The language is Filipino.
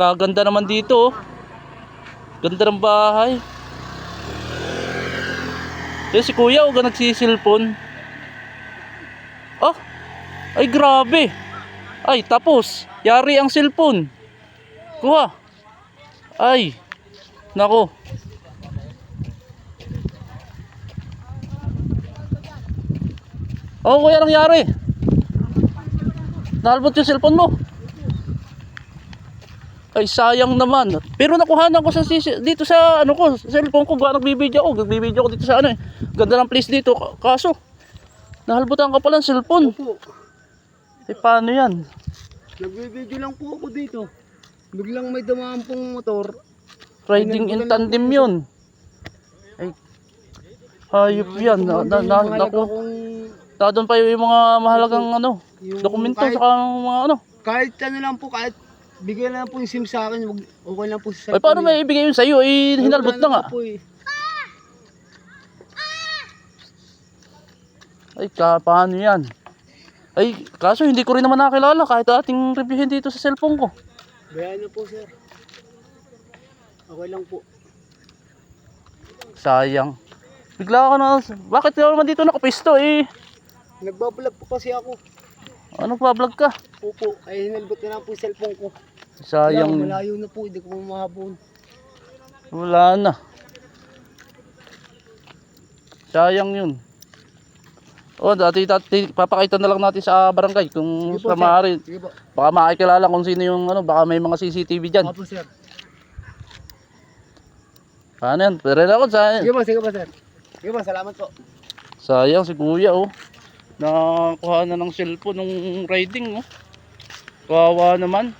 Kaganda naman dito, oh. Ganda ng bahay. Yan si kuya, oh, nagsisilpon. Oh, ay grabe. Ay, tapos. Yari ang cellphone. Kuha. Ay, nako. Oh, kuya, nangyari? Nalbot yung cellphone mo. Ay, sayang naman. Pero nakuhanan ko sa dito sa ano ko, cellphone ko, nagbibideo ko dito sa ano eh. Ganda ng place dito. Kaso nahalbutan ka pala ng cellphone. Opo. Eh paano 'yan? Nagbibideo lang po ako dito. Biglang may dumaan pong motor. Riding in tandem 'yun. Ay, hayop 'yan. Naku. Doon pa yung mga mahalagang ano, dokumento kahit, sa mga ano. Kahit ano lang po, kahit bigyan lang po yung SIM sa akin, okay lang po sa Ay, paano may ibigay yun sa'yo? Eh, hinalbot na nga. Po eh. Ay, paano yan? Ay, kaso hindi ko rin naman nakilala kahit ating reviewin dito sa cellphone ko. Bayan na po, sir. Okay lang po. Sayang. Bigla ka na, bakit ka naman dito nakapisto eh? Nagbablog po kasi ako. Ano pa-vlog ka? Opo, ay hinalbot na lang po yung cellphone ko. Sayang. Malayo na po, hindi ko mahabon. Wala na. Sayang yun. O, dati papakita na lang natin sa barangay kung sa maaari. Sige po. Baka makikilala kung sino yung ano, baka may mga CCTV dyan. Opo, sir. Paano yan? Pero ako, sayang. Sige po, sir. Sige po, salamat po. Sayang si kuya, oh. Nakakuha na ng cellphone ng riding, oh. Kawawa naman.